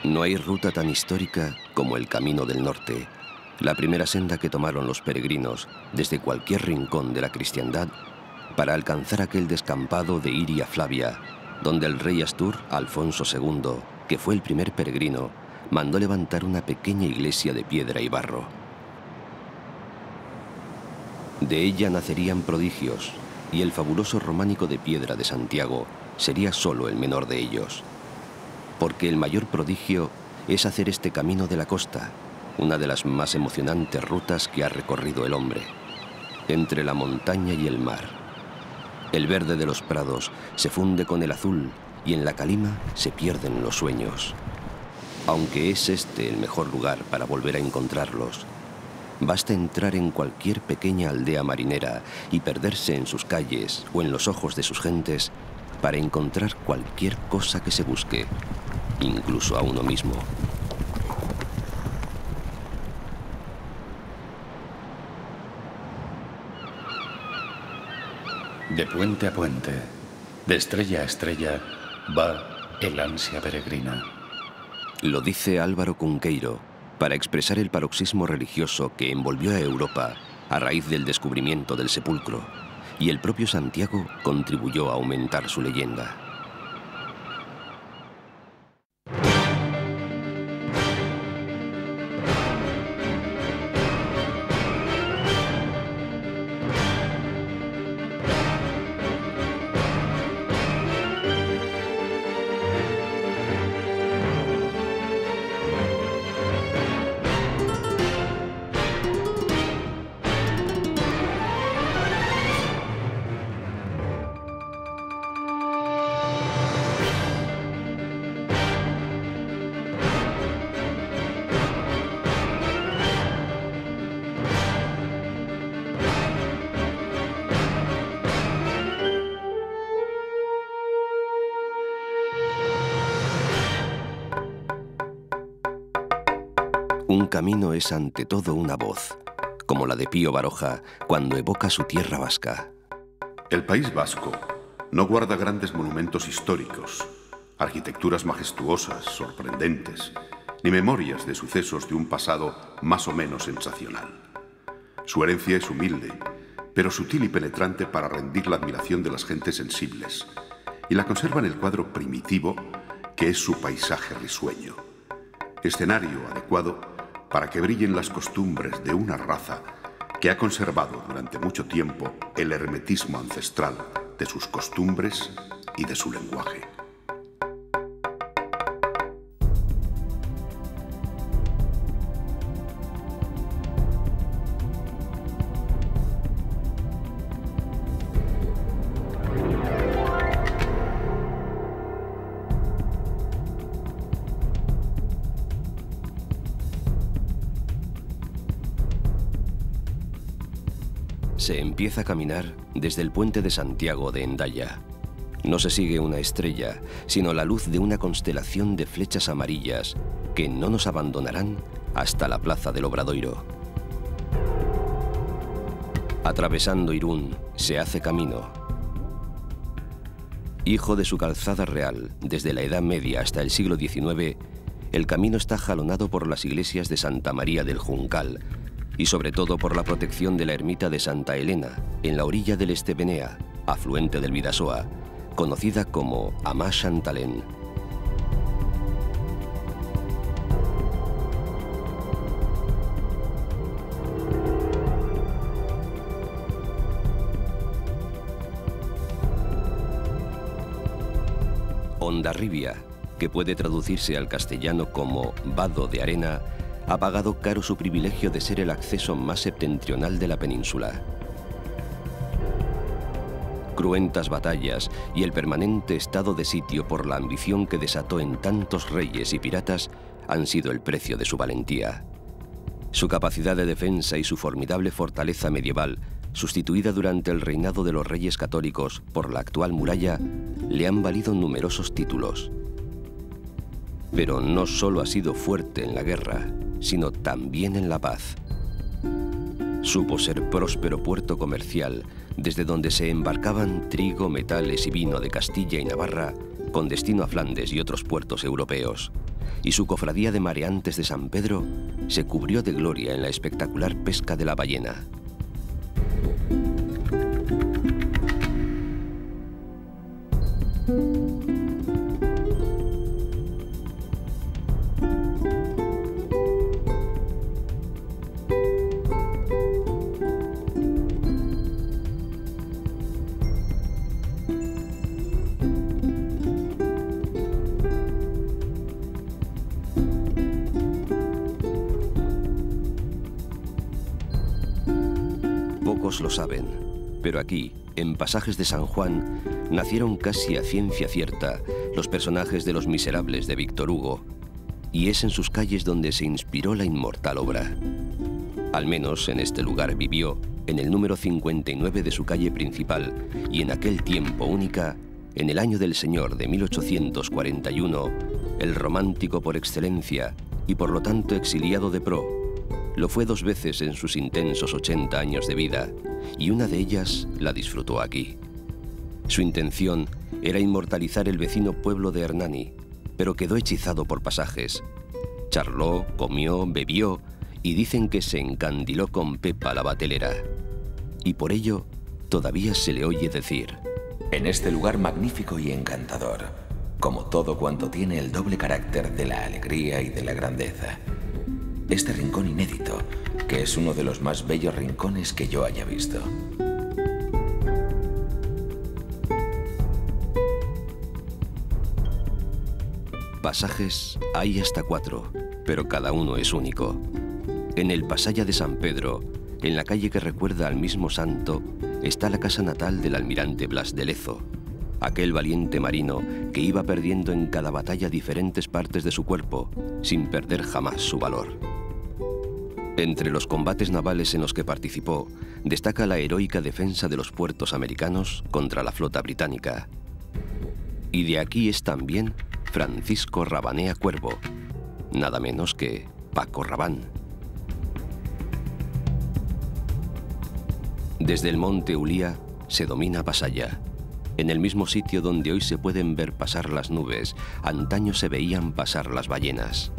No hay ruta tan histórica como el Camino del Norte, la primera senda que tomaron los peregrinos desde cualquier rincón de la cristiandad para alcanzar aquel descampado de Iria Flavia, donde el rey Astur, Alfonso II, que fue el primer peregrino, mandó levantar una pequeña iglesia de piedra y barro. De ella nacerían prodigios, y el fabuloso románico de piedra de Santiago sería solo el menor de ellos. Porque el mayor prodigio es hacer este camino de la costa, una de las más emocionantes rutas que ha recorrido el hombre, entre la montaña y el mar. El verde de los prados se funde con el azul y en la calima se pierden los sueños. Aunque es este el mejor lugar para volver a encontrarlos, basta entrar en cualquier pequeña aldea marinera y perderse en sus calles o en los ojos de sus gentes para encontrar cualquier cosa que se busque, incluso a uno mismo. De puente a puente, de estrella a estrella, va el ansia peregrina. Lo dice Álvaro Cunqueiro para expresar el paroxismo religioso que envolvió a Europa a raíz del descubrimiento del sepulcro, y el propio Santiago contribuyó a aumentar su leyenda. Un camino es ante todo una voz, como la de Pío Baroja cuando evoca su tierra vasca. El País Vasco no guarda grandes monumentos históricos, arquitecturas majestuosas, sorprendentes, ni memorias de sucesos de un pasado más o menos sensacional. Su herencia es humilde, pero sutil y penetrante para rendir la admiración de las gentes sensibles, y la conserva en el cuadro primitivo que es su paisaje risueño, escenario adecuado para que brillen las costumbres de una raza que ha conservado durante mucho tiempo el hermetismo ancestral de sus costumbres y de su lenguaje. Se empieza a caminar desde el puente de Santiago de Hendaya. No se sigue una estrella, sino la luz de una constelación de flechas amarillas que no nos abandonarán hasta la plaza del Obradoiro. Atravesando Irún, se hace camino. Hijo de su calzada real, desde la Edad Media hasta el siglo XIX, el camino está jalonado por las iglesias de Santa María del Juncal, y sobre todo por la protección de la ermita de Santa Elena, en la orilla del Estebenea, afluente del Bidasoa, conocida como Amá Chantalén. Hondarribia, que puede traducirse al castellano como vado de arena, ha pagado caro su privilegio de ser el acceso más septentrional de la península. Cruentas batallas y el permanente estado de sitio por la ambición que desató en tantos reyes y piratas han sido el precio de su valentía. Su capacidad de defensa y su formidable fortaleza medieval, sustituida durante el reinado de los reyes católicos por la actual muralla, le han valido numerosos títulos. Pero no solo ha sido fuerte en la guerra, sino también en la paz. Supo ser próspero puerto comercial, desde donde se embarcaban trigo, metales y vino de Castilla y Navarra, con destino a Flandes y otros puertos europeos. y su cofradía de mareantes de San Pedro se cubrió de gloria en la espectacular pesca de la ballena. Pocos lo saben, pero aquí, en Pasajes de San Juan, nacieron casi a ciencia cierta los personajes de Los Miserables de Víctor Hugo, y es en sus calles donde se inspiró la inmortal obra. Al menos en este lugar vivió, en el número 59 de su calle principal, y en aquel tiempo única, en el año del Señor de 1841, el romántico por excelencia y por lo tanto exiliado de pro. Lo fue 2 veces en sus intensos 80 años de vida, y una de ellas la disfrutó aquí. Su intención era inmortalizar el vecino pueblo de Hernani, pero quedó hechizado por Pasajes. Charló, comió, bebió, y dicen que se encandiló con Pepa la batelera. Y por ello, todavía se le oye decir: en este lugar magnífico y encantador, como todo cuanto tiene el doble carácter de la alegría y de la grandeza. Este rincón inédito, que es uno de los más bellos rincones que yo haya visto. Pasajes hay hasta 4, pero cada uno es único. En el Pasalla de San Pedro, en la calle que recuerda al mismo santo, está la casa natal del almirante Blas de Lezo, aquel valiente marino que iba perdiendo en cada batalla diferentes partes de su cuerpo, sin perder jamás su valor. Entre los combates navales en los que participó, destaca la heroica defensa de los puertos americanos contra la flota británica. Y de aquí es también Francisco Rabanea Cuervo, nada menos que Paco Rabán. Desde el monte Ulía se domina Pasalla. En el mismo sitio donde hoy se pueden ver pasar las nubes, antaño se veían pasar las ballenas.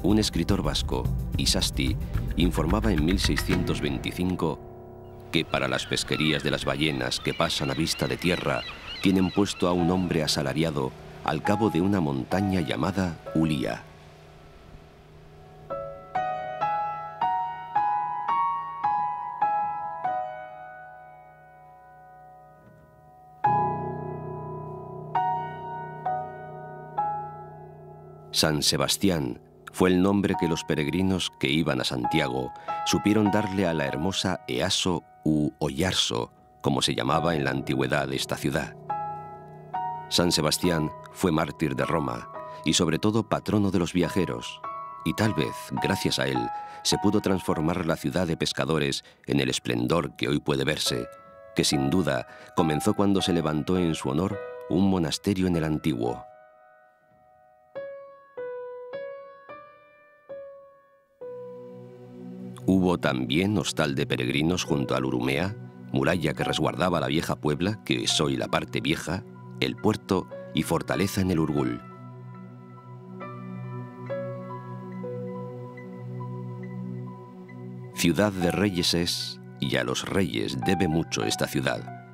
Un escritor vasco, Isasti, informaba en 1625 que para las pesquerías de las ballenas que pasan a vista de tierra tienen puesto a un hombre asalariado al cabo de una montaña llamada Ulía. San Sebastián fue el nombre que los peregrinos que iban a Santiago supieron darle a la hermosa Easo u Oyarso, como se llamaba en la antigüedad esta ciudad. San Sebastián fue mártir de Roma y sobre todo patrono de los viajeros, y tal vez, gracias a él, se pudo transformar la ciudad de pescadores en el esplendor que hoy puede verse, que sin duda comenzó cuando se levantó en su honor un monasterio en el antiguo. Hubo también hostal de peregrinos junto al Urumea, muralla que resguardaba la vieja Puebla, que es hoy la parte vieja, el puerto y fortaleza en el Urgul. Ciudad de reyes es, y a los reyes debe mucho esta ciudad.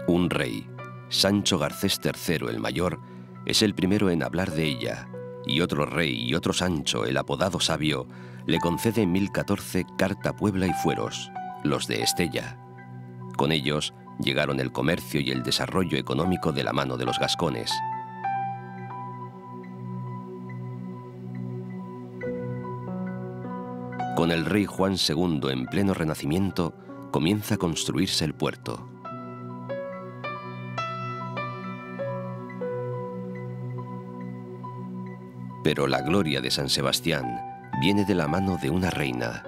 Un rey, Sancho Garcés III el Mayor, es el primero en hablar de ella, y otro rey y otro Sancho, el apodado Sabio, le concede en 1014 Carta Puebla y Fueros, los de Estella. Con ellos llegaron el comercio y el desarrollo económico de la mano de los gascones. Con el rey Juan II en pleno renacimiento, comienza a construirse el puerto. Pero la gloria de San Sebastián viene de la mano de una reina.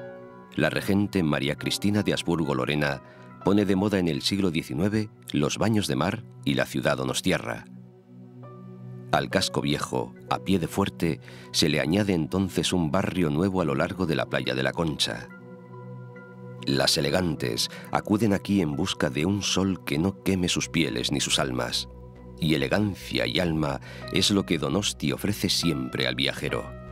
La regente María Cristina de Habsburgo-Lorena pone de moda en el siglo XIX los baños de mar y la ciudad donostiarra. Al casco viejo, a pie de fuerte, se le añade entonces un barrio nuevo a lo largo de la playa de la Concha. Las elegantes acuden aquí en busca de un sol que no queme sus pieles ni sus almas, y elegancia y alma es lo que Donosti ofrece siempre al viajero.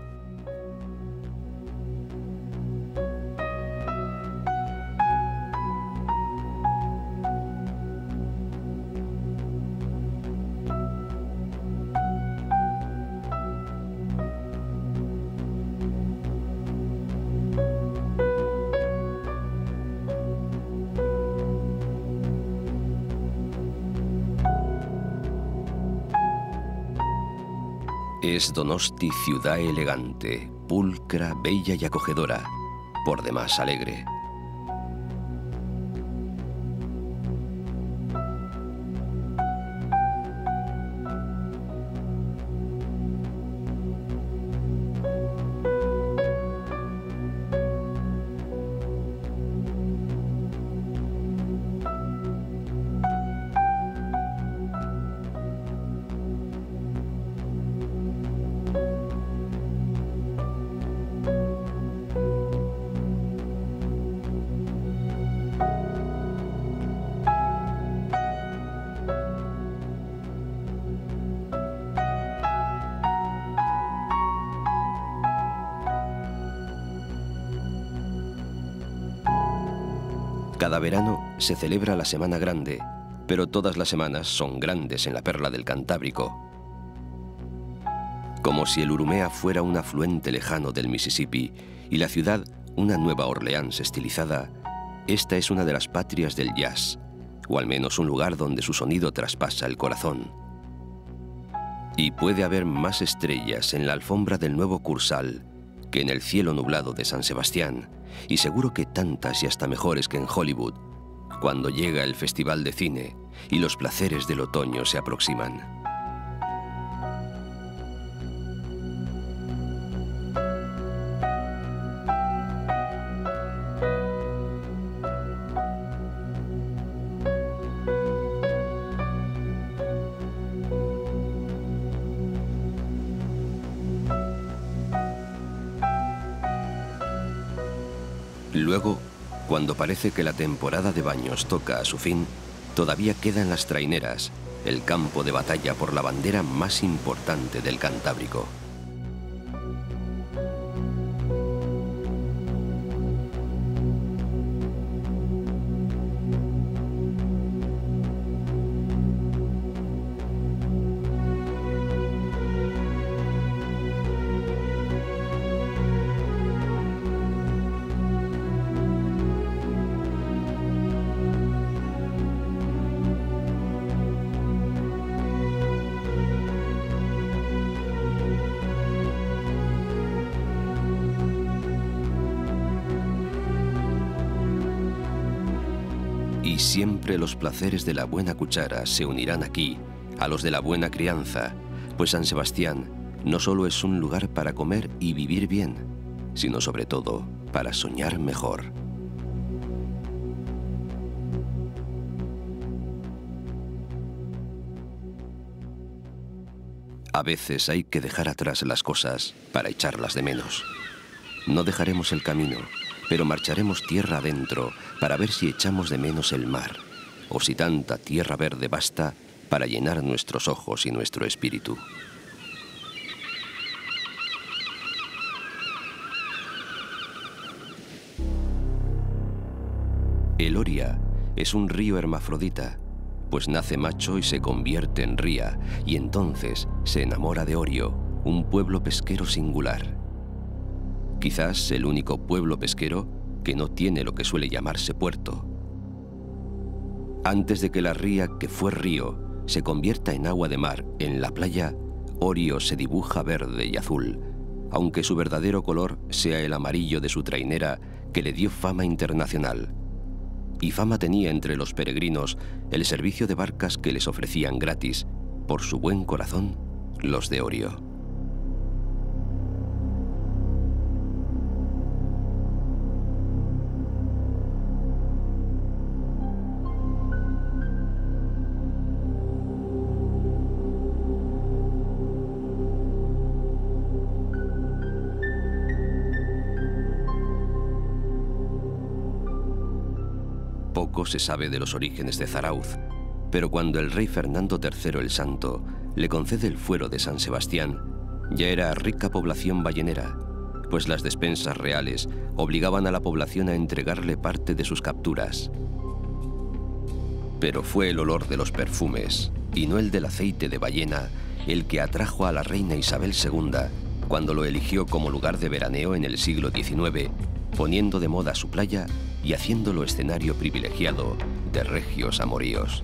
Es Donosti ciudad elegante, pulcra, bella y acogedora, por demás alegre. Cada verano se celebra la Semana Grande, pero todas las semanas son grandes en la perla del Cantábrico. Como si el Urumea fuera un afluente lejano del Mississippi y la ciudad una Nueva Orleans estilizada, esta es una de las patrias del jazz, o al menos un lugar donde su sonido traspasa el corazón. Y puede haber más estrellas en la alfombra del nuevo Kursaal que en el cielo nublado de San Sebastián, y seguro que tantas y hasta mejores que en Hollywood, cuando llega el Festival de Cine y los placeres del otoño se aproximan. Luego, cuando parece que la temporada de baños toca a su fin, todavía quedan las traineras, el campo de batalla por la bandera más importante del Cantábrico. Y siempre los placeres de la buena cuchara se unirán aquí a los de la buena crianza, pues San Sebastián no solo es un lugar para comer y vivir bien, sino sobre todo para soñar mejor. A veces hay que dejar atrás las cosas para echarlas de menos. No dejaremos el camino, pero marcharemos tierra adentro para ver si echamos de menos el mar, o si tanta tierra verde basta para llenar nuestros ojos y nuestro espíritu. El Oria es un río hermafrodita, pues nace macho y se convierte en ría, y entonces se enamora de Orio, un pueblo pesquero singular. Quizás el único pueblo pesquero que no tiene lo que suele llamarse puerto. Antes de que la ría que fue río se convierta en agua de mar en la playa, Orio se dibuja verde y azul, aunque su verdadero color sea el amarillo de su trainera que le dio fama internacional. Y fama tenía entre los peregrinos el servicio de barcas que les ofrecían gratis, por su buen corazón, los de Orio. Poco se sabe de los orígenes de Zarauz, Pero cuando el rey Fernando III el Santo le concede el fuero de San Sebastián, ya era rica población ballenera, pues las despensas reales obligaban a la población a entregarle parte de sus capturas. Pero fue el olor de los perfumes, y no el del aceite de ballena, el que atrajo a la reina Isabel II cuando lo eligió como lugar de veraneo en el siglo XIX, poniendo de moda su playa y haciéndolo escenario privilegiado de regios amoríos.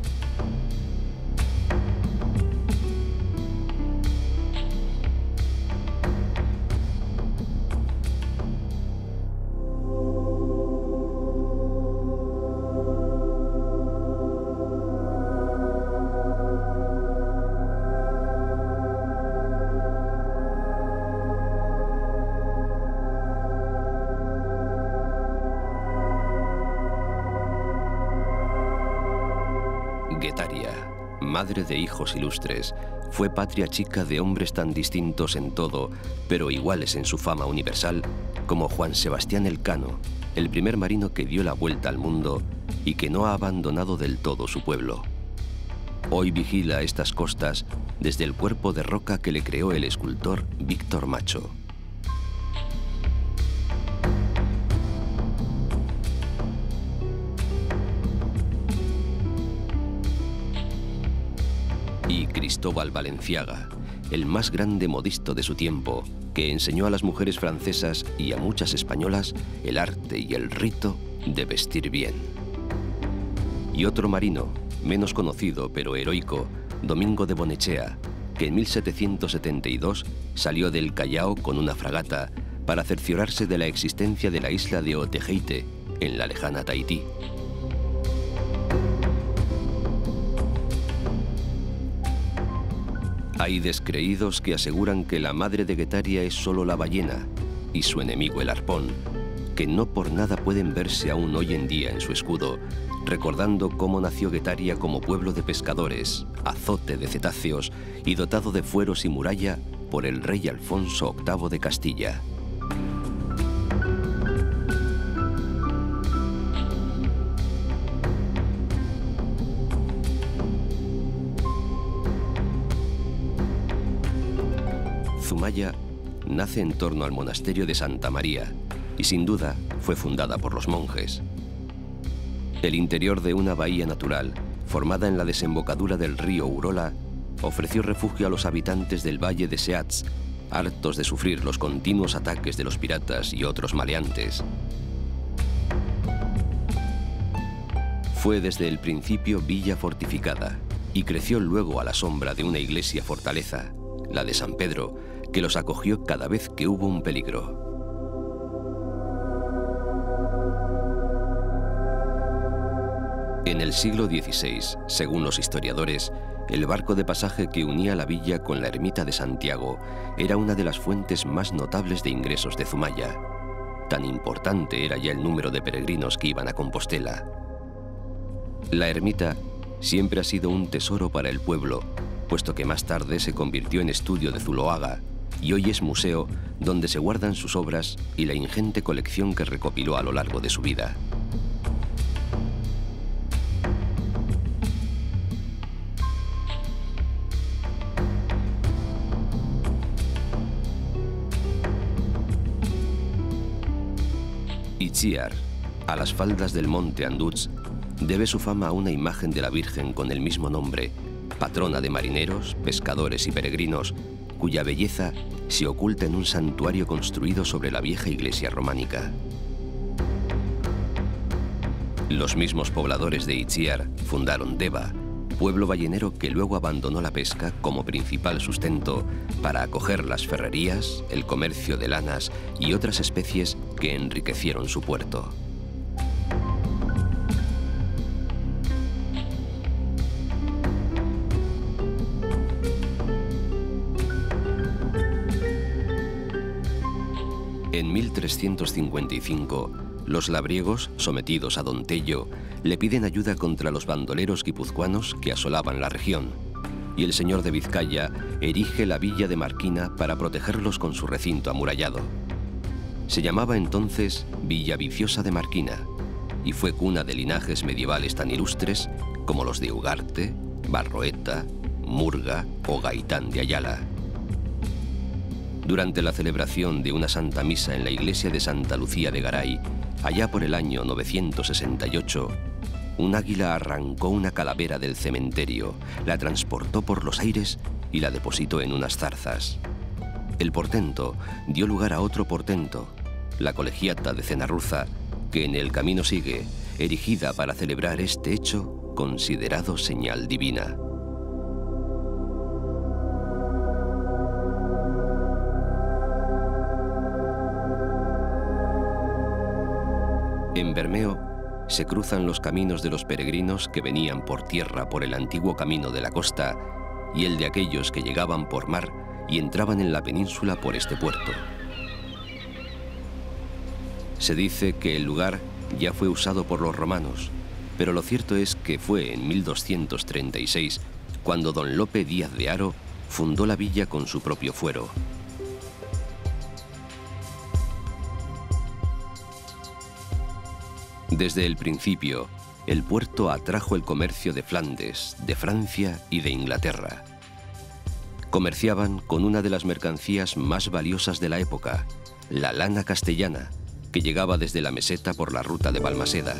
Guetaria, madre de hijos ilustres, fue patria chica de hombres tan distintos en todo, pero iguales en su fama universal, como Juan Sebastián Elcano, el primer marino que dio la vuelta al mundo y que no ha abandonado del todo su pueblo. Hoy vigila estas costas desde el cuerpo de roca que le creó el escultor Víctor Macho. Y Cristóbal Valenciaga, el más grande modisto de su tiempo, que enseñó a las mujeres francesas y a muchas españolas el arte y el rito de vestir bien. Y otro marino, menos conocido pero heroico, Domingo de Bonechea, que en 1772 salió del Callao con una fragata para cerciorarse de la existencia de la isla de Otaheite, en la lejana Tahití. Hay descreídos que aseguran que la madre de Guetaria es solo la ballena y su enemigo el arpón, que no por nada pueden verse aún hoy en día en su escudo, recordando cómo nació Guetaria como pueblo de pescadores, azote de cetáceos y dotado de fueros y muralla por el rey Alfonso VIII de Castilla. Zumaya nace en torno al monasterio de Santa María y sin duda fue fundada por los monjes. El interior de una bahía natural, formada en la desembocadura del río Urola, ofreció refugio a los habitantes del valle de Seats, hartos de sufrir los continuos ataques de los piratas y otros maleantes. Fue desde el principio villa fortificada y creció luego a la sombra de una iglesia fortaleza, la de San Pedro, que los acogió cada vez que hubo un peligro. En el siglo XVI, según los historiadores, el barco de pasaje que unía la villa con la ermita de Santiago era una de las fuentes más notables de ingresos de Zumaya. Tan importante era ya el número de peregrinos que iban a Compostela. La ermita siempre ha sido un tesoro para el pueblo, puesto que más tarde se convirtió en estudio de Zuloaga y hoy es museo donde se guardan sus obras y la ingente colección que recopiló a lo largo de su vida. Itziar, a las faldas del monte Anduz, debe su fama a una imagen de la Virgen con el mismo nombre, patrona de marineros, pescadores y peregrinos, cuya belleza se oculta en un santuario construido sobre la vieja iglesia románica. Los mismos pobladores de Itziar fundaron Deva, pueblo ballenero que luego abandonó la pesca como principal sustento para acoger las ferrerías, el comercio de lanas y otras especies que enriquecieron su puerto. En 1355, los labriegos, sometidos a Don Tello, le piden ayuda contra los bandoleros guipuzcoanos que asolaban la región, y el señor de Vizcaya erige la villa de Marquina para protegerlos con su recinto amurallado. Se llamaba entonces Villa Viciosa de Marquina, y fue cuna de linajes medievales tan ilustres como los de Ugarte, Barroeta, Murga o Gaitán de Ayala. Durante la celebración de una Santa Misa en la iglesia de Santa Lucía de Garay, allá por el año 968, un águila arrancó una calavera del cementerio, la transportó por los aires y la depositó en unas zarzas. El portento dio lugar a otro portento, la colegiata de Cenarruza, que en el camino sigue, erigida para celebrar este hecho considerado señal divina. En Bermeo se cruzan los caminos de los peregrinos que venían por tierra por el antiguo camino de la costa y el de aquellos que llegaban por mar y entraban en la península por este puerto. Se dice que el lugar ya fue usado por los romanos, pero lo cierto es que fue en 1236 cuando don Lope Díaz de Haro fundó la villa con su propio fuero. Desde el principio, el puerto atrajo el comercio de Flandes, de Francia y de Inglaterra. Comerciaban con una de las mercancías más valiosas de la época, la lana castellana, que llegaba desde la meseta por la ruta de Balmaseda.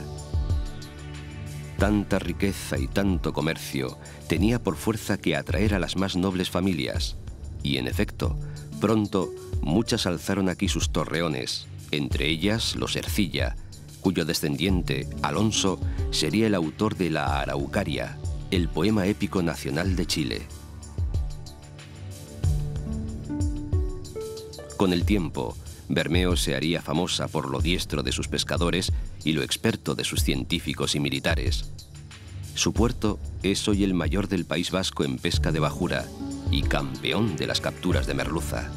Tanta riqueza y tanto comercio tenía por fuerza que atraer a las más nobles familias, y en efecto, pronto muchas alzaron aquí sus torreones, entre ellas los Ercilla, cuyo descendiente, Alonso, sería el autor de La Araucaria, el poema épico nacional de Chile. Con el tiempo, Bermeo se haría famosa por lo diestro de sus pescadores y lo experto de sus científicos y militares. Su puerto es hoy el mayor del País Vasco en pesca de bajura y campeón de las capturas de merluza.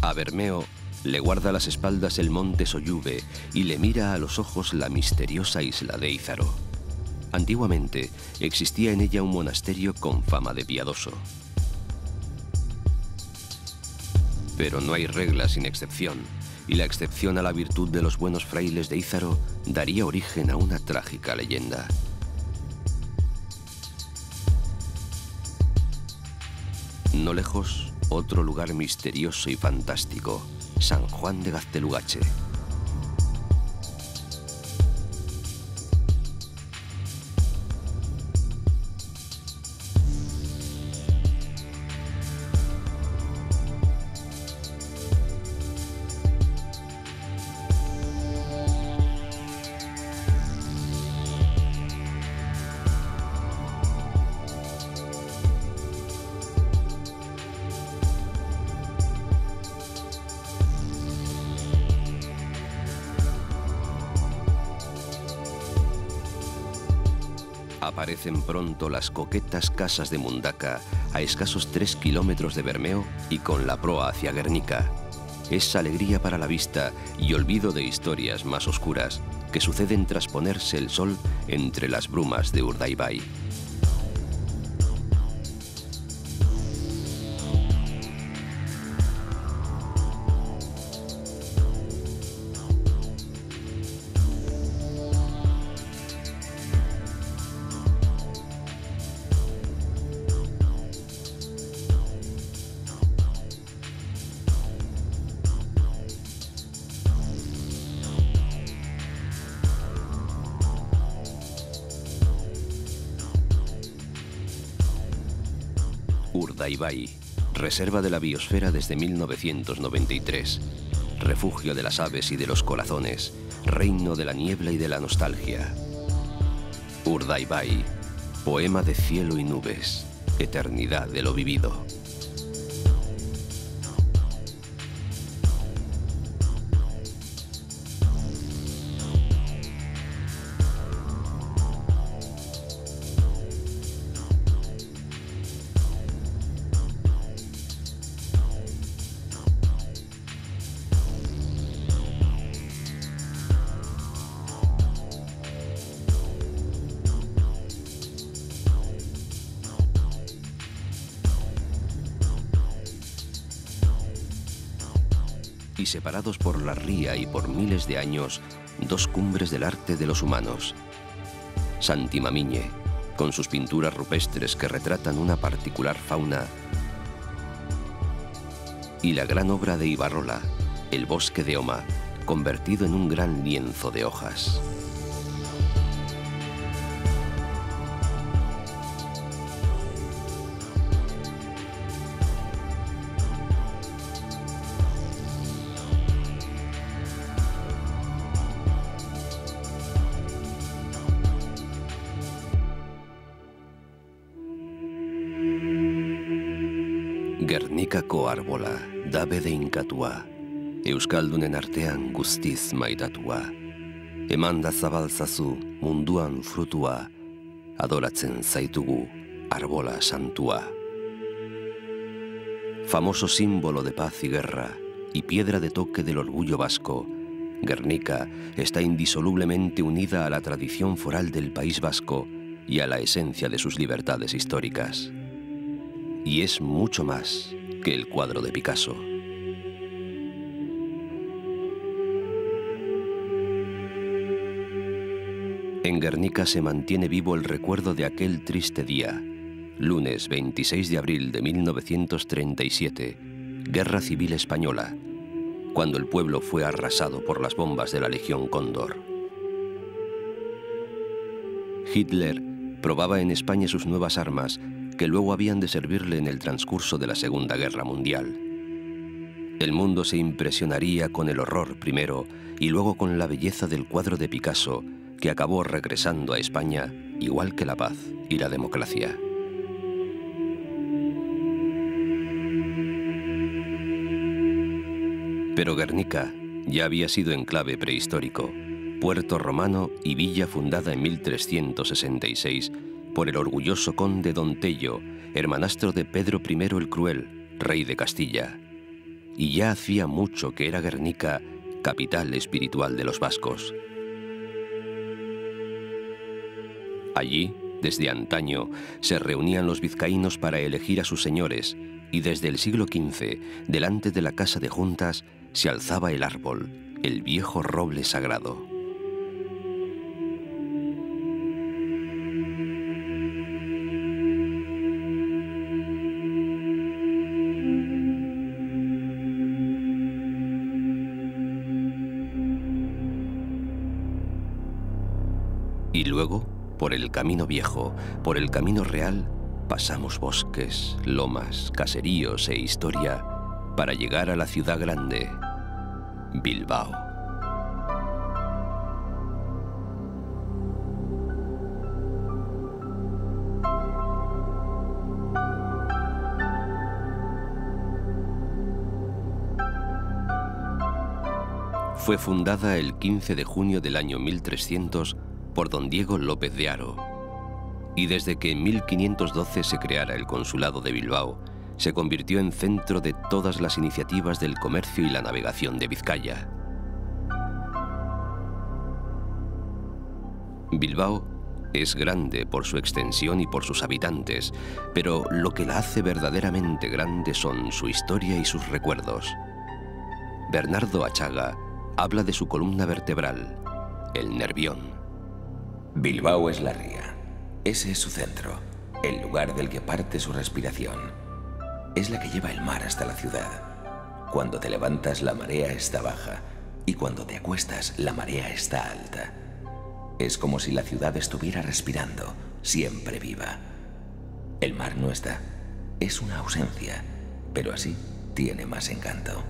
A Bermeo le guarda las espaldas el monte Soyuve y le mira a los ojos la misteriosa isla de Ízaro. Antiguamente existía en ella un monasterio con fama de piadoso. Pero no hay regla sin excepción, y la excepción a la virtud de los buenos frailes de Ízaro daría origen a una trágica leyenda. No lejos, otro lugar misterioso y fantástico, San Juan de Gaztelugatxe. Aparecen pronto las coquetas casas de Mundaca, a escasos 3 kilómetros de Bermeo y con la proa hacia Guernica. Es alegría para la vista y olvido de historias más oscuras que suceden tras ponerse el sol entre las brumas de Urdaibai. Urdaibai, reserva de la biosfera desde 1993, refugio de las aves y de los corazones, reino de la niebla y de la nostalgia. Urdaibai, poema de cielo y nubes, eternidad de lo vivido. Y separados por la ría y por miles de años, dos cumbres del arte de los humanos. Santi Mamiñe, con sus pinturas rupestres que retratan una particular fauna, y la gran obra de Ibarrola, El bosque de Oma, convertido en un gran lienzo de hojas. Gernikako arbola, dabe de inkatua, Euskaldunen artean guztiz maitatua. Emanda zabaltzazu munduan frutua, adoratzen zaitugu arbola santua. Famoso símbolo de paz y guerra, y piedra de toque del orgullo vasco, Guernica está indisolublemente unida a la tradición foral del País Vasco y a la esencia de sus libertades históricas. Y es mucho más que el cuadro de Picasso. En Guernica se mantiene vivo el recuerdo de aquel triste día, lunes 26 de abril de 1937, Guerra Civil Española, cuando el pueblo fue arrasado por las bombas de la Legión Cóndor. Hitler probaba en España sus nuevas armas, que luego habían de servirle en el transcurso de la Segunda Guerra Mundial. El mundo se impresionaría con el horror primero y luego con la belleza del cuadro de Picasso, que acabó regresando a España, igual que la paz y la democracia. Pero Guernica ya había sido enclave prehistórico, puerto romano y villa fundada en 1366 por el orgulloso conde Don Tello, hermanastro de Pedro I el Cruel, rey de Castilla. Y ya hacía mucho que era Guernica capital espiritual de los vascos. Allí, desde antaño, se reunían los vizcaínos para elegir a sus señores, y desde el siglo XV, delante de la casa de juntas, se alzaba el árbol, el viejo roble sagrado. Y luego, por el camino viejo, por el camino real, pasamos bosques, lomas, caseríos e historia para llegar a la ciudad grande, Bilbao. Fue fundada el 15 de junio del año 1300 por don Diego López de Haro, y desde que en 1512 se creara el Consulado de Bilbao, se convirtió en centro de todas las iniciativas del comercio y la navegación de Vizcaya. Bilbao es grande por su extensión y por sus habitantes, pero lo que la hace verdaderamente grande son su historia y sus recuerdos. Bernardo Achaga habla de su columna vertebral, el Nervión. Bilbao es la ría. Ese es su centro, el lugar del que parte su respiración. Es la que lleva el mar hasta la ciudad. Cuando te levantas, la marea está baja, y cuando te acuestas, la marea está alta. Es como si la ciudad estuviera respirando, siempre viva. El mar no está, es una ausencia, pero así tiene más encanto.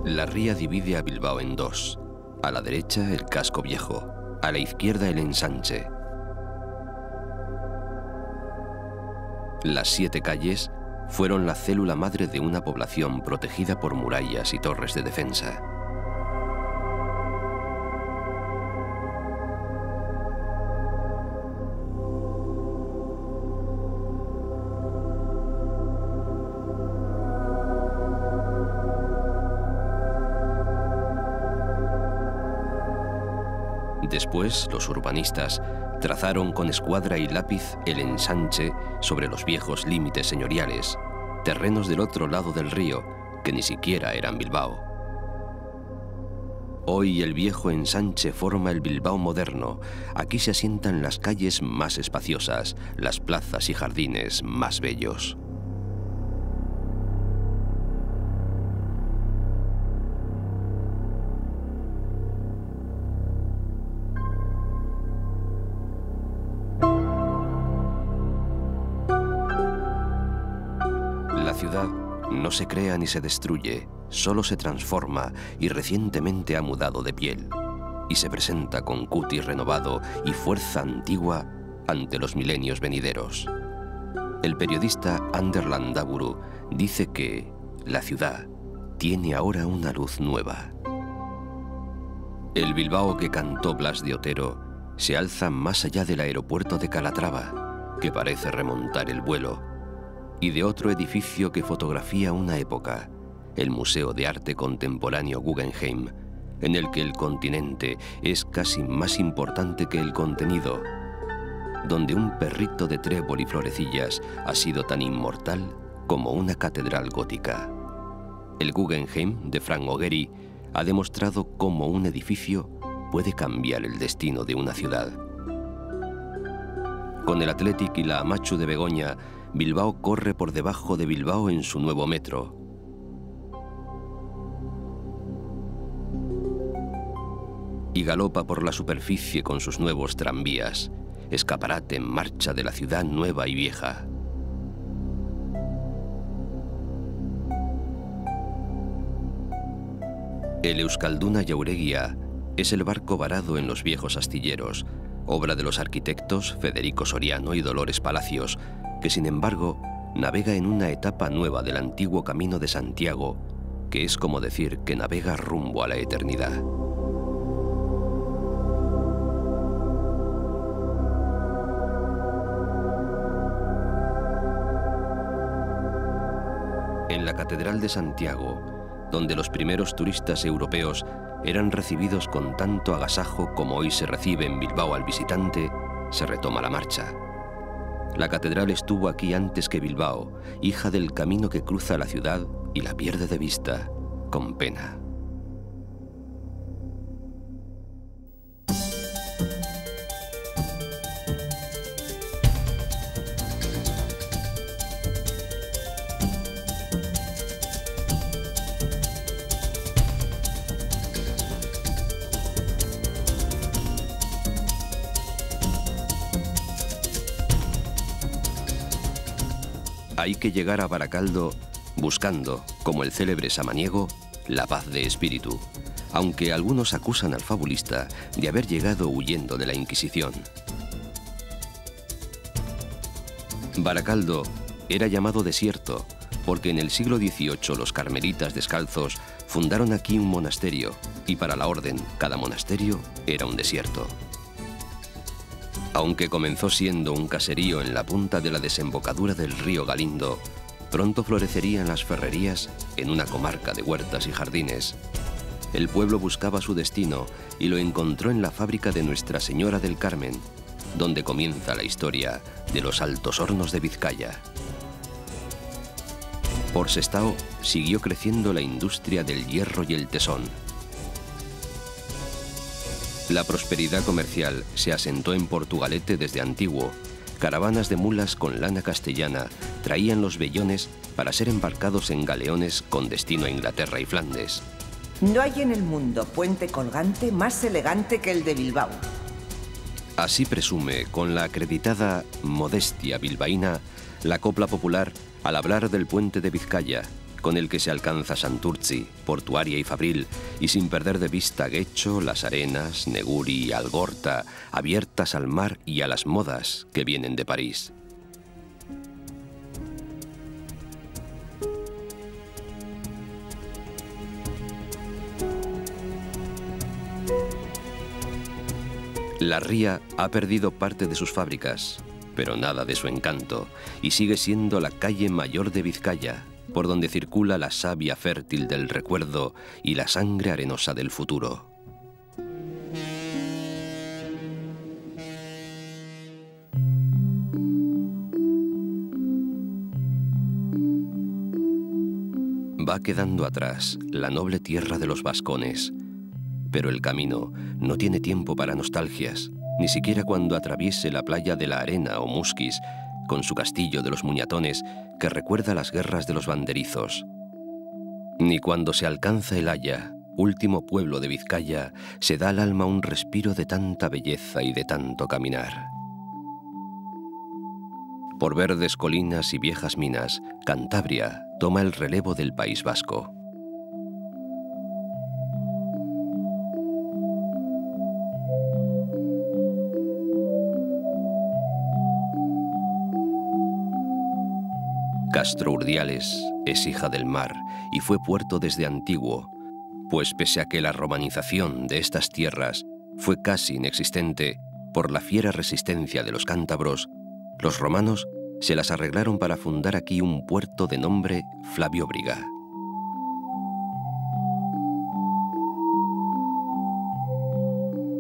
La ría divide a Bilbao en dos. A la derecha el casco viejo, a la izquierda el ensanche. Las 7 calles fueron la célula madre de una población protegida por murallas y torres de defensa. Después, los urbanistas trazaron con escuadra y lápiz el ensanche sobre los viejos límites señoriales, terrenos del otro lado del río, que ni siquiera eran Bilbao. Hoy el viejo ensanche forma el Bilbao moderno. Aquí se asientan las calles más espaciosas, las plazas y jardines más bellos. La ciudad no se crea ni se destruye, solo se transforma y recientemente ha mudado de piel y se presenta con cutis renovado y fuerza antigua ante los milenios venideros. El periodista Ander Landaburu dice que la ciudad tiene ahora una luz nueva. El Bilbao que cantó Blas de Otero se alza más allá del aeropuerto de Calatrava, que parece remontar el vuelo, y de otro edificio que fotografía una época, el Museo de Arte Contemporáneo Guggenheim, en el que el continente es casi más importante que el contenido, donde un perrito de trébol y florecillas ha sido tan inmortal como una catedral gótica. El Guggenheim de Frank O'Gehry ha demostrado cómo un edificio puede cambiar el destino de una ciudad. Con el Athletic y la Amachu de Begoña, Bilbao corre por debajo de Bilbao en su nuevo metro. Y galopa por la superficie con sus nuevos tranvías, escaparate en marcha de la ciudad nueva y vieja. El Euskalduna Jauregia es el barco varado en los viejos astilleros, obra de los arquitectos Federico Soriano y Dolores Palacios, que sin embargo navega en una etapa nueva del antiguo Camino de Santiago, que es como decir que navega rumbo a la eternidad. En la Catedral de Santiago, donde los primeros turistas europeos eran recibidos con tanto agasajo como hoy se recibe en Bilbao al visitante, se retoma la marcha. La catedral estuvo aquí antes que Bilbao, hija del camino que cruza la ciudad y la pierde de vista, con pena. Hay que llegar a Baracaldo buscando, como el célebre Samaniego, la paz de espíritu, aunque algunos acusan al fabulista de haber llegado huyendo de la Inquisición. Baracaldo era llamado desierto porque en el siglo XVIII los carmelitas descalzos fundaron aquí un monasterio y para la orden cada monasterio era un desierto. Aunque comenzó siendo un caserío en la punta de la desembocadura del río Galindo, pronto florecerían las ferrerías en una comarca de huertas y jardines. El pueblo buscaba su destino y lo encontró en la fábrica de Nuestra Señora del Carmen, donde comienza la historia de los Altos Hornos de Vizcaya. Por Sestao siguió creciendo la industria del hierro y el tesón. La prosperidad comercial se asentó en Portugalete desde antiguo. Caravanas de mulas con lana castellana traían los vellones para ser embarcados en galeones con destino a Inglaterra y Flandes. No hay en el mundo puente colgante más elegante que el de Bilbao. Así presume, con la acreditada modestia bilbaína, la copla popular al hablar del puente de Vizcaya, con el que se alcanza Santurtzi, Portuaria y Fabril, y sin perder de vista Guecho, Las Arenas, Neguri y Algorta, abiertas al mar y a las modas que vienen de París. La ría ha perdido parte de sus fábricas, pero nada de su encanto, y sigue siendo la calle mayor de Vizcaya, por donde circula la savia fértil del recuerdo y la sangre arenosa del futuro. Va quedando atrás la noble tierra de los vascones, pero el camino no tiene tiempo para nostalgias, ni siquiera cuando atraviese la playa de la Arena o Musquis, con su castillo de los Muñatones que recuerda las guerras de los banderizos. Ni cuando se alcanza el Haya, último pueblo de Vizcaya, se da al alma un respiro de tanta belleza y de tanto caminar. Por verdes colinas y viejas minas, Cantabria toma el relevo del País Vasco. Castro Urdiales es hija del mar y fue puerto desde antiguo, pues pese a que la romanización de estas tierras fue casi inexistente por la fiera resistencia de los cántabros, los romanos se las arreglaron para fundar aquí un puerto de nombre Flavio Briga.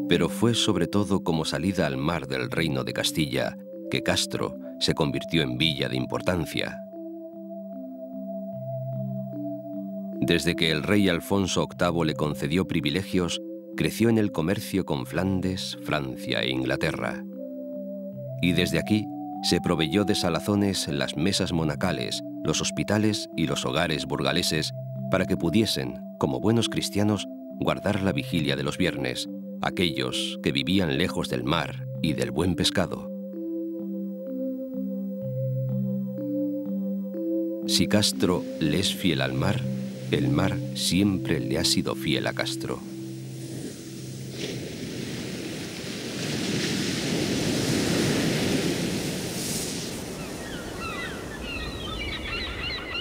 Pero fue sobre todo como salida al mar del reino de Castilla que Castro se convirtió en villa de importancia. Desde que el rey Alfonso VIII le concedió privilegios, creció en el comercio con Flandes, Francia e Inglaterra. Y desde aquí se proveyó de salazones las mesas monacales, los hospitales y los hogares burgaleses para que pudiesen, como buenos cristianos, guardar la vigilia de los viernes, aquellos que vivían lejos del mar y del buen pescado. Si Castro le es fiel al mar, el mar siempre le ha sido fiel a Castro.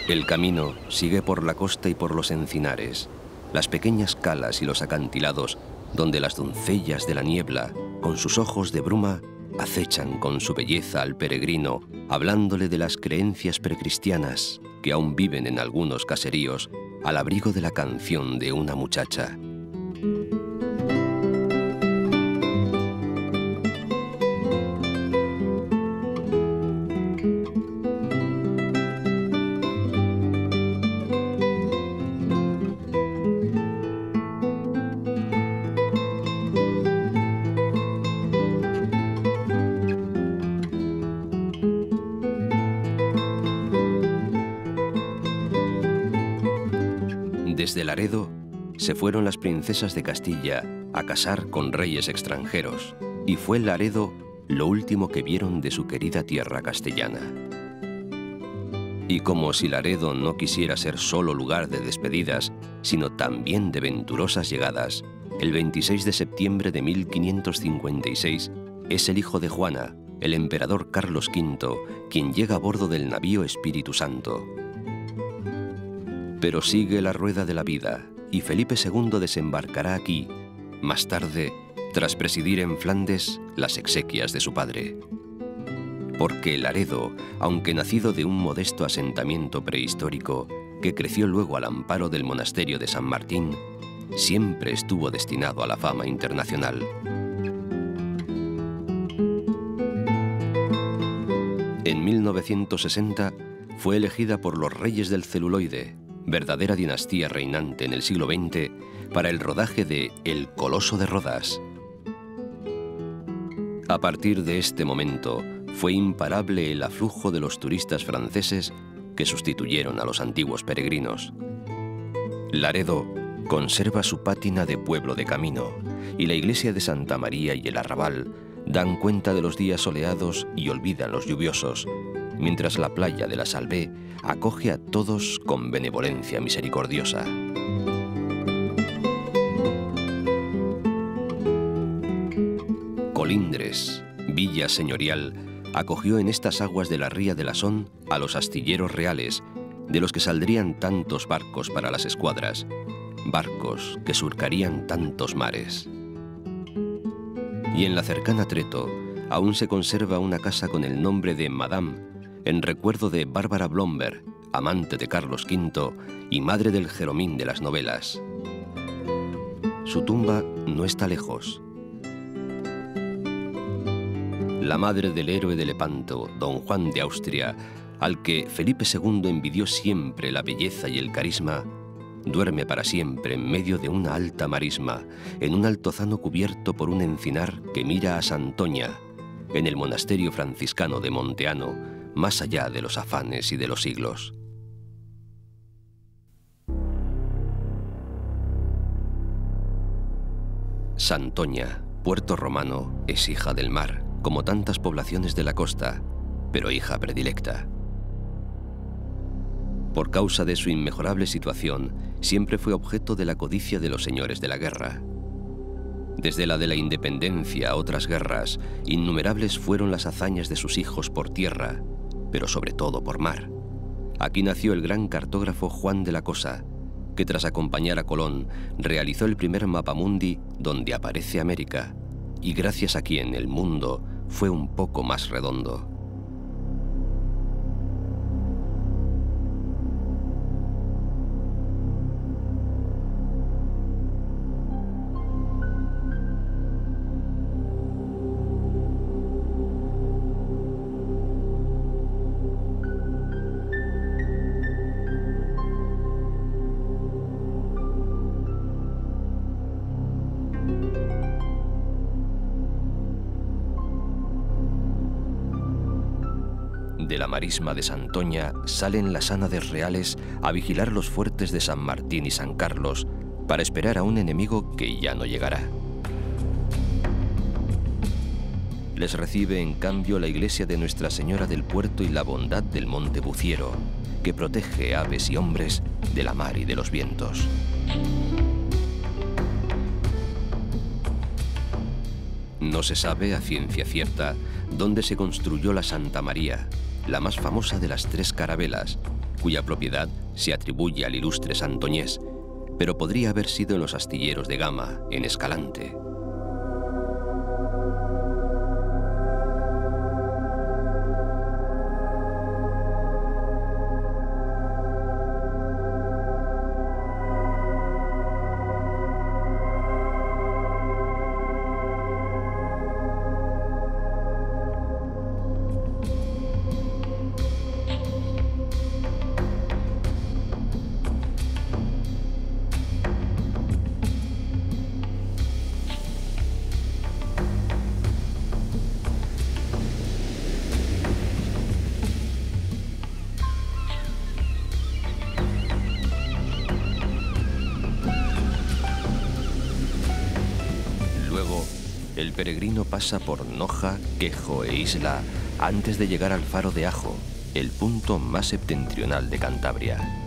El camino sigue por la costa y por los encinares, las pequeñas calas y los acantilados, donde las doncellas de la niebla, con sus ojos de bruma, acechan con su belleza al peregrino, hablándole de las creencias precristianas que aún viven en algunos caseríos, al abrigo de la canción de una muchacha. Desde Laredo se fueron las princesas de Castilla a casar con reyes extranjeros, y fue Laredo lo último que vieron de su querida tierra castellana. Y como si Laredo no quisiera ser solo lugar de despedidas, sino también de venturosas llegadas, el 26 de septiembre de 1556 es el hijo de Juana, el emperador Carlos V, quien llega a bordo del navío Espíritu Santo. Pero sigue la rueda de la vida y Felipe II desembarcará aquí, más tarde, tras presidir en Flandes las exequias de su padre. Porque Laredo, aunque nacido de un modesto asentamiento prehistórico que creció luego al amparo del monasterio de San Martín, siempre estuvo destinado a la fama internacional. En 1960 fue elegida por los reyes del celuloide, verdadera dinastía reinante en el siglo XX, para el rodaje de El Coloso de Rodas. A partir de este momento, fue imparable el aflujo de los turistas franceses que sustituyeron a los antiguos peregrinos. Laredo conserva su pátina de pueblo de camino, y la iglesia de Santa María y el arrabal dan cuenta de los días soleados y olvidan los lluviosos, mientras la playa de la Salvé acoge a todos con benevolencia misericordiosa. Colindres, villa señorial, acogió en estas aguas de la ría de la Son a los astilleros reales, de los que saldrían tantos barcos para las escuadras, barcos que surcarían tantos mares. Y en la cercana Treto aún se conserva una casa con el nombre de Madame, en recuerdo de Bárbara Blomberg, amante de Carlos V y madre del Jeromín de las novelas. Su tumba no está lejos. La madre del héroe de Lepanto, don Juan de Austria, al que Felipe II envidió siempre la belleza y el carisma, duerme para siempre en medio de una alta marisma, en un altozano cubierto por un encinar que mira a Santoña, en el monasterio franciscano de Monteano, más allá de los afanes y de los siglos. Santoña, puerto romano, es hija del mar, como tantas poblaciones de la costa, pero hija predilecta. Por causa de su inmejorable situación, siempre fue objeto de la codicia de los señores de la guerra. Desde la de la independencia a otras guerras, innumerables fueron las hazañas de sus hijos por tierra, pero sobre todo por mar. Aquí nació el gran cartógrafo Juan de la Cosa, que tras acompañar a Colón, realizó el primer mapamundi donde aparece América, y gracias a quien el mundo fue un poco más redondo. De la marisma de Santoña salen las ánades reales a vigilar los fuertes de San Martín y San Carlos para esperar a un enemigo que ya no llegará. Les recibe en cambio la iglesia de Nuestra Señora del Puerto y la bondad del Monte Buciero, que protege aves y hombres de la mar y de los vientos. No se sabe a ciencia cierta dónde se construyó la Santa María, la más famosa de las tres carabelas, cuya propiedad se atribuye al ilustre santoñés, pero podría haber sido en los astilleros de Gama, en Escalante. El peregrino pasa por Noja, Quejo e Isla antes de llegar al faro de Ajo, el punto más septentrional de Cantabria.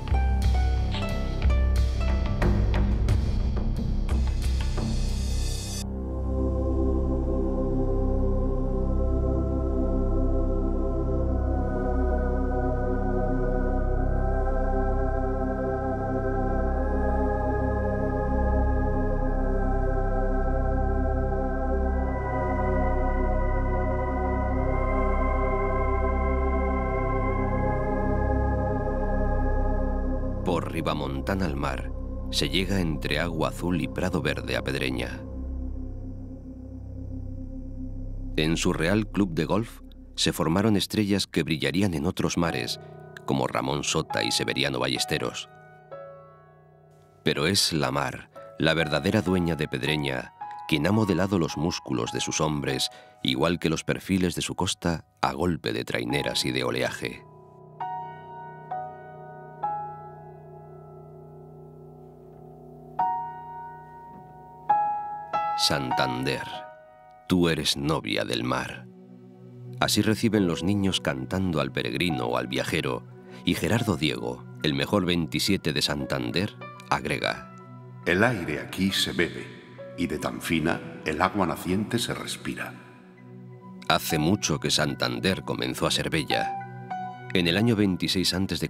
Por Ribamontana al mar, se llega entre Agua Azul y Prado Verde a Pedreña. En su Real Club de Golf se formaron estrellas que brillarían en otros mares, como Ramón Sota y Severiano Ballesteros. Pero es la mar, la verdadera dueña de Pedreña, quien ha modelado los músculos de sus hombres, igual que los perfiles de su costa, a golpe de traineras y de oleaje. Santander, tú eres novia del mar. Así reciben los niños cantando al peregrino o al viajero, y Gerardo Diego, el mejor 27 de Santander, agrega: El aire aquí se bebe, y de tan fina el agua naciente se respira. Hace mucho que Santander comenzó a ser bella. En el año 26 a.C.,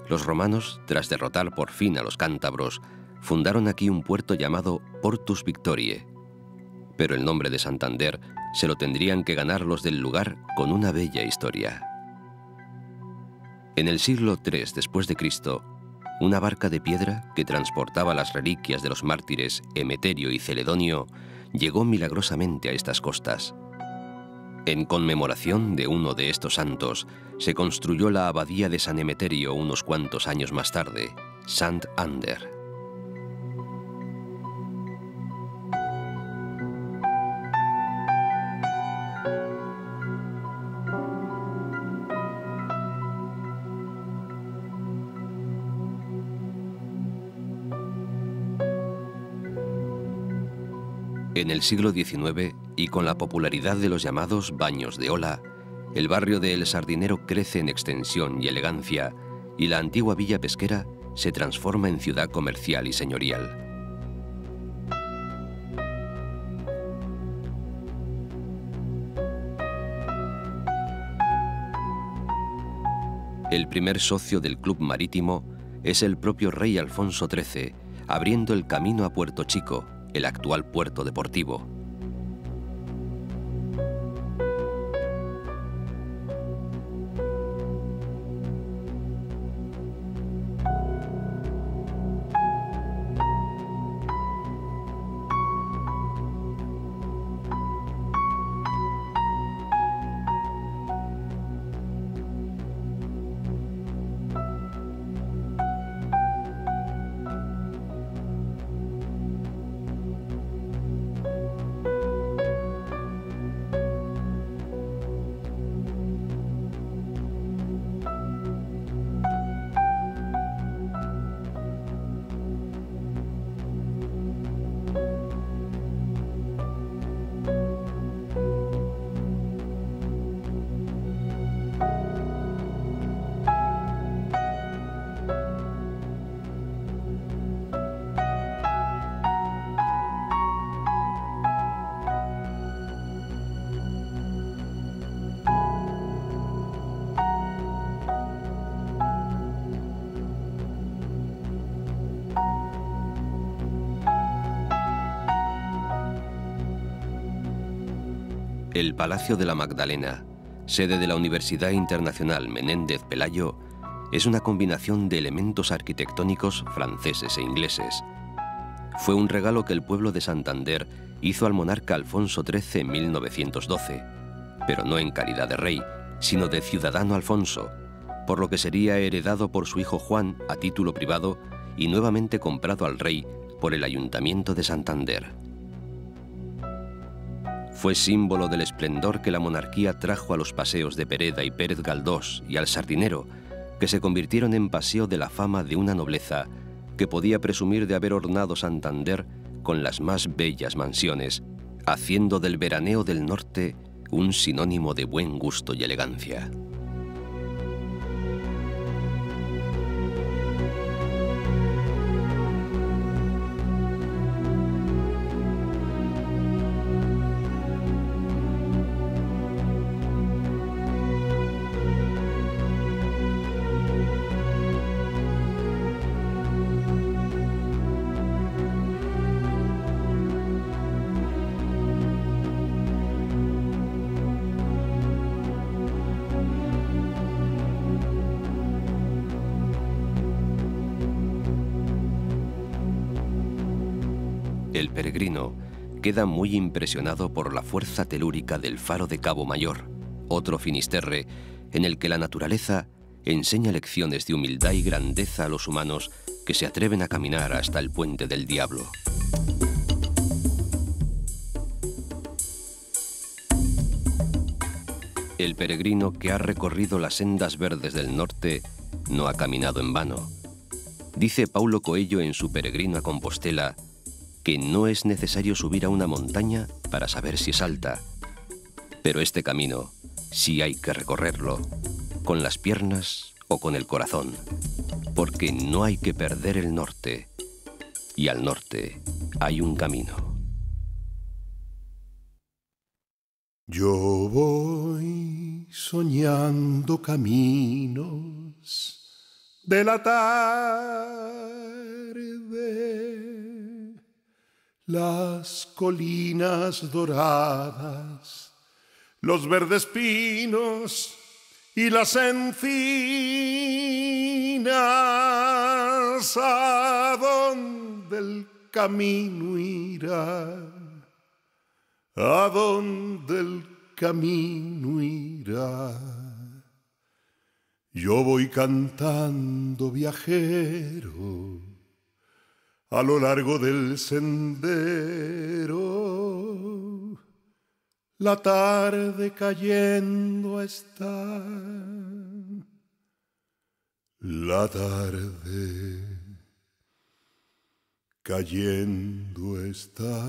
los romanos, tras derrotar por fin a los cántabros, fundaron aquí un puerto llamado Portus Victoriae. Pero el nombre de Santander se lo tendrían que ganar los del lugar con una bella historia. En el siglo III después de Cristo, una barca de piedra que transportaba las reliquias de los mártires Emeterio y Celedonio llegó milagrosamente a estas costas. En conmemoración de uno de estos santos, se construyó la abadía de San Emeterio unos cuantos años más tarde, Sant Ander. En el siglo XIX, y con la popularidad de los llamados baños de ola, el barrio de El Sardinero crece en extensión y elegancia, y la antigua villa pesquera se transforma en ciudad comercial y señorial. El primer socio del Club Marítimo es el propio rey Alfonso XIII, abriendo el camino a Puerto Chico, el actual puerto deportivo. El Palacio de la Magdalena, sede de la Universidad Internacional Menéndez Pelayo, es una combinación de elementos arquitectónicos franceses e ingleses. Fue un regalo que el pueblo de Santander hizo al monarca Alfonso XIII en 1912, pero no en calidad de rey, sino de ciudadano Alfonso, por lo que sería heredado por su hijo Juan a título privado y nuevamente comprado al rey por el Ayuntamiento de Santander. Fue símbolo del esplendor que la monarquía trajo a los paseos de Pereda y Pérez Galdós y al Sardinero, que se convirtieron en paseo de la fama de una nobleza que podía presumir de haber ornado Santander con las más bellas mansiones, haciendo del veraneo del norte un sinónimo de buen gusto y elegancia. El peregrino queda muy impresionado por la fuerza telúrica del faro de Cabo Mayor, otro Finisterre, en el que la naturaleza enseña lecciones de humildad y grandeza a los humanos que se atreven a caminar hasta el Puente del Diablo. El peregrino que ha recorrido las sendas verdes del norte no ha caminado en vano. Dice Paulo Coelho en su Peregrino a Compostela que no es necesario subir a una montaña para saber si es alta, pero este camino si hay que recorrerlo, con las piernas o con el corazón, porque no hay que perder el norte, y al norte hay un camino. Yo voy soñando caminos de la tarde, las colinas doradas, los verdes pinos y las encinas. ¿A dónde el camino irá? ¿A dónde el camino irá? Yo voy cantando viajero a lo largo del sendero. La tarde cayendo está, la tarde cayendo está.